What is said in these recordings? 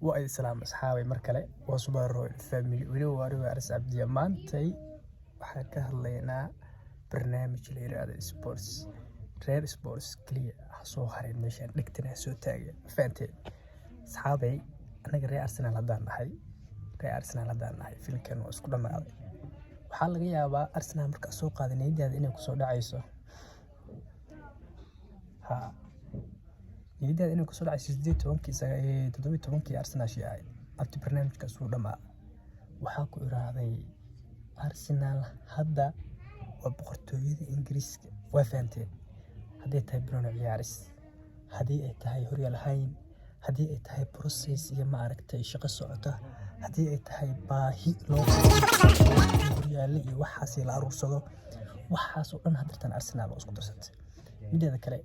وأي سلام أصحابي مركلة وصبر الفاميلي ولو وارو أرس عبدي مانتي وحكى لنا برنامج ليرة سبورتس رير سبورتس كلي حصو هارين مشان نكتنا سو تاجي فانتي أصحابي أنا جري أرسنال هدان نحي رير أرسنال هدان نحي في الكن واسكودا معي وحال لقى يابا أرسنال مركز سوق هذا نيدي هذا إنه كسر عيسو ها نيدي إنه كسر عيسو زديت وانكي زي تدويت وانكي أرسنال شيء أبتي برنامج كسودا مع وحاكو إرادي أرسنال هذا وبقرطوية إنجليز وفانتين هذه تاي برونو عيارس هذه تاي هوريال هاين هذه تاي بروسيس يا ما أركتي شقة صعدة هذه تاي باهي لو هوريال iyo waxaas la aruursado waxaas oo dhan hadirtan Arsenal oo isku darsatay mideeda kale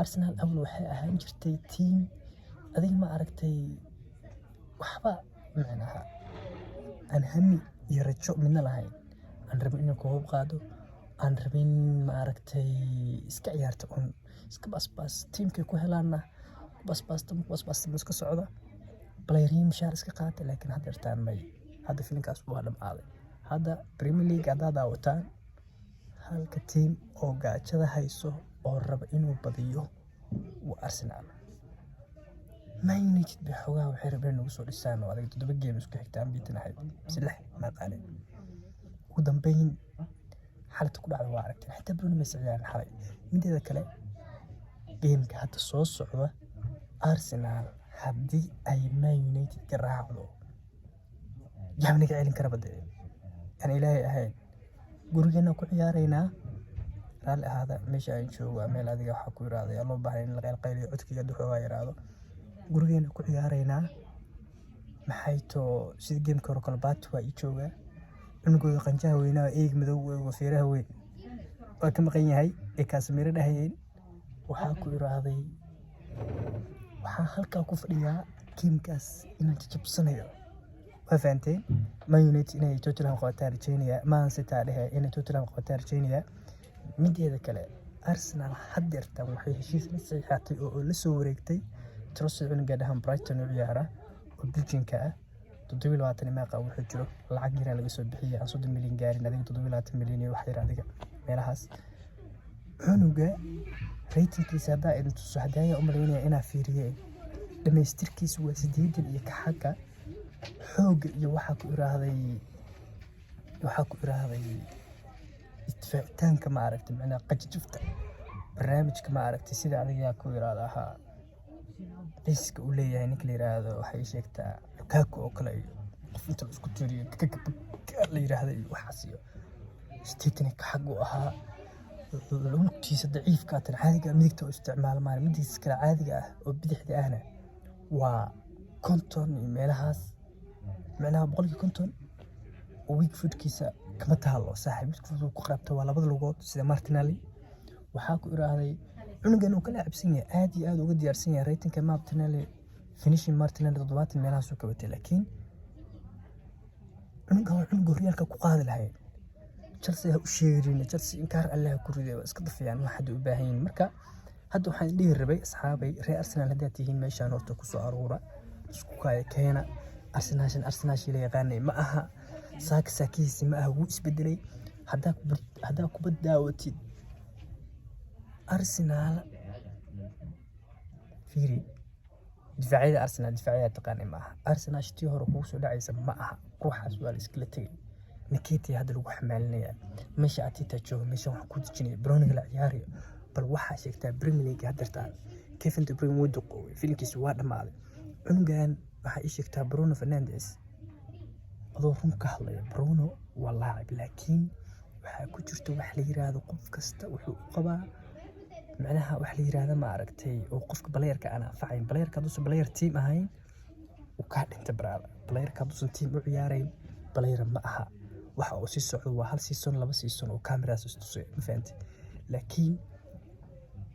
Arsenal awal waxay ahaan jirtay team adiga ma aragtay waxba macnaha aan hami iyo rajo midna lahayn aan rabin inuu koob qaado aan rabin ma aragtay iska ciyaarta on iska basbas teamka ku helaana basbas iska socda playeriem shaar iska qaata laakiin hadirtan may hada filinkaas waa dhamaaday hada Premier League hada daawataan halka team oo gaajada hayso oo raba inuu badiyo waa Arsenal Man United bixogaa waxay rabeen ugu soo dhisaan oo adag 7 game isku xigtaan biitanahay silix ma qaaleen ugu dambeyn xalta ku dhacdo waa aragtay xitaa Bruno ma ciyaaraan xalay mideeda kale game-ka hadda soo socda Arsenal haddii ay Man United ka raacdo jamniga celin kara baday aan ilaahay ahayn gurigeena ku ciyaaraynaa raali ahada meesha ay joogo meel adiga waxa ku yiraahday loo baahan in la qayliyo codkiga duxo waa yiraahdo gurigeena ku ciyaaraynaa maxay to sida game ka kala baat waa i jooga inagoo qanjaha weynaa eeg madow oo fiiraha weyn waa ka maqan yahay ee Casemiro dhahayeen waxa ku yiraahday waxa halka ku fadhiyaa teamkaas inaan jabsanayo وفانتين ما يونيت إنه توتنهام قوتار جينيا ما نسيت عليها إنه توتنهام قوتار جينيا مدي هذا كله أرسنال حدرت وحي هشيس مسيحاتي أو لسه وريكتي ترصد عن قدهم برايتون وعيارة وبلجين كأ تدوي الواتني ما قاوي حجرو العقيرة اللي بيسود بحية عصود مليون جاري نادي تدوي الواتن مليون وحيرة ذيك ميلهاس عنوجا ريتين كيس هذا إنه تصحدايا أمريني أنا فيريه لما يستركيس وسديد يكحكا xoog iyo waxa ku iraaday idfaacitaanka ma aragtay macnaha qajjufta barnaamijka ma aragtay sida adiga ku iraadaha iska u leeyahay ninka la yiraahdo waxay sheegtaa Lukaku oo kale qof inta isku tiriyo la yiraahdo waxaas iyo steetnika xaq u ahaa lugtiisa daciifka tan caadiga midigta u isticmaal maar midigta kala caadiga ah oo bidixda ahna waa konton meelahaas معناها بقولك كنتون ويك فود كيسا كما تهالو صاحب ويك فود وقربته ولا بدل وقت سيدا مارتينالي وحاكو إراهي عنقان وكلاعب سنية عادي وقد ديار سنية ريتن كما مارتينالي فينيشين مارتينالي ضدوات الميلان سوكوتي لكن عنقو ريالكا كوقاد الهاي تشلسي هاو شيرين تشلسي إنكار الله كوريدي واسكدف يعني واحد وباهين مركا هادو حان ليه الربي أصحابي ري أرسنال هداتيهين ميشان ورتو كسو عرورة سكوكايا كينا أرسنال شيء يغني معها ساكيسي معها ويسبدلي هداك بداوتي أرسنال فيري دفاعية أرسنال دفاعية تقاني معها أرسنال شتيهر وكوسو دعيسا معها روحها سؤال إسكلتي نكيتي هذا لو حمالني ماشي عتيتا تشوف ماشي وحكود تجيني برونيغ العياري بل وحا شيكتا بريميليغ هدرتان كيف انت بريم ودو قوي فيلمكي سواد مالي عنقان waxaa ii sheegtaa Bruno Fernandes adoo run ka hadlaya Bruno waa laacib laakiin waxa ku jirto wax la yiraahdo qof kasta wuxuu qabaa macnaha wax la yiraahdo ma aragtay oo qofka playerka ana faacin playerka haduu player team ahayn uu ka dhinta brada playerka haduu team u ciyaarayn player ma aha waxa uu si socdo waa hal season laba season oo cameras istusay ma fahanti laakiin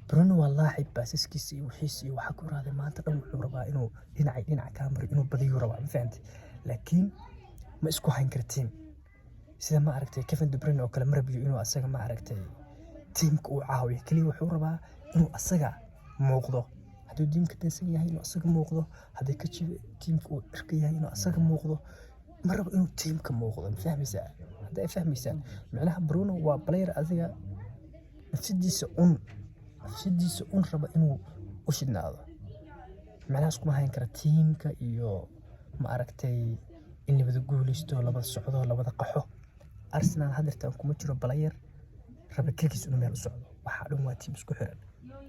Bruno والله باسسكيسي وحيسي وحكوا هذا ما أنت قلنا ربع إنه دينا كاميرا إنه بديو ربع ما فهمت لكن ما إسكو هنكرتين سيدا ما عرفتي كيف إن دبرين أو كلام ربيو إنه أسجع ما عرفتي تيمك وعاوي كلي وحور ربع إنه أسجع موقضه hadduu tiimka dansan yahay inuu asaga muuqdo, haddii ka jibo tiimka uu cirka yahay inuu asaga muuqdo. Ma rabo inuu tiimka muuqdo, ma fahmaysaa? Hadda ay fahmaysaan macnaha Bruno waa player adiga nafsadiisa un raba inuu u shidnaado. macnaha iskuma hayn kara tiimka iyo ma aragtay in labada guuleysto, labada socdo, labada qaxo. Arsenal hadirtaan kuma jiro player raba kaligiis inuu meel u socdo. Waxaa dhan waa tiim isku xiran.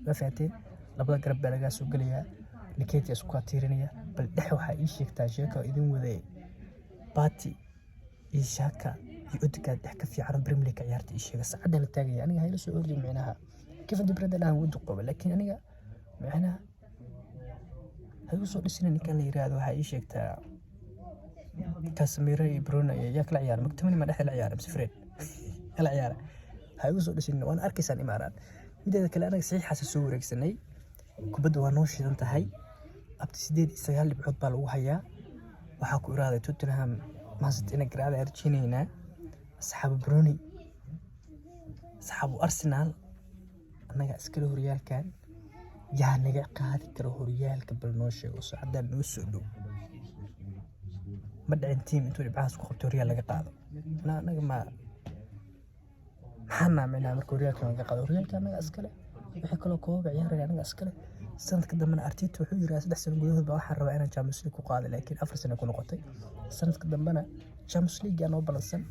Ma fahanteen? Labada garab baa laga soo gelayaa, Nketiah isku tiirinaya, bal dhex waxaa ii sheegtaa sheeko idin waday Partey iyo Xhaka iyo Odegaard dhex ka fiican Premier League ciyaarta ii sheega saacada la taagaya. Aniga hayla soo ordin macnaha Kevin De Bruyne dhan wuu duqoobay, laakiin aniga macnaha hayu soo dhisina ninkan la yiraahdo waxaa ii sheegtaa Casemiro iyo Bruno ayaa kala ciyaar magtamani ma dhex la ciyaar mise Fred kala ciyaar hayu soo dhisina waan arkaysaan imaaraan mideeda kale anaga saxiixaas soo wareegsanay kubadda waa noo shidan tahay abti 8 dhibcood baa lagu hayaa waxaa ku iraaday Tottenham maasad ina garaada arjinayna asxaab Bruno asxaab Arsenal anaga iskala horyaalkan yaa naga qaadi karo horyaalka bal noo sheego saacada noo soo dhow ma dhicin tiim intuu dhibcaas ku qabto horyaal laga qaado anaga maxana macna marka horyaalka laga qaado horyaalka anaga iskale wixii kale koob ciyaaraya anaga iskale sanadka dambana Arteta wuxuu yiraahdaa 3 sano gudahood baa waxaan rabaa inaan Champions League ku qaado laakiin 4 sano ku noqotay sanadka dambana Champions League aan oo balansan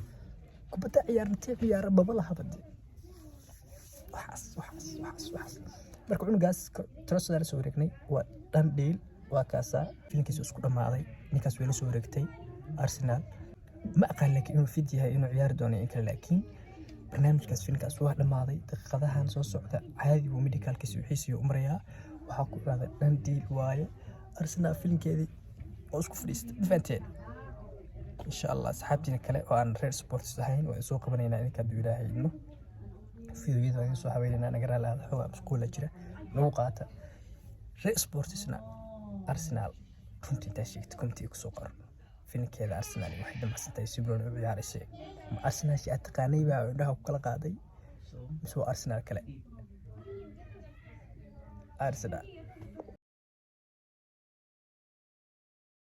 kubadda ciyaar baba la habade waxaas marka cunugaas Trossard soo wareegnay waa dhan deal waa kaasa filinkiisa isku dhamaaday ninkaas way la soo wareegtay Arsenal ma aqaan laakiin inuu fid yahay inuu ciyaari doono in kale laakiin barnaamijkaas filinkaas waa dhamaaday daqiiqadahan soo socda caadi buu medicalkiisa wixiisa u marayaa waxaa ku dhacday dhan deal waaye Arsenal filinkeedii oo isku fadhiistay fahanteen insha Allah asxaabtina kale oo aan reer sports ahayn waa soo qabanaynaa in ka duulaahayno fiidiyada ay soo habeynayna naga raalaada xogaa iskuula jira noo qaata reer sportsna Arsenal runtii taashiigta kuntii ku soo qor filinkeeda Arsenal waxay damacsantahay si Bruno u ciyaaraysa Arsenal si ataqaanay baa indhaha ku kala qaaday soo Arsenal kale Arsenal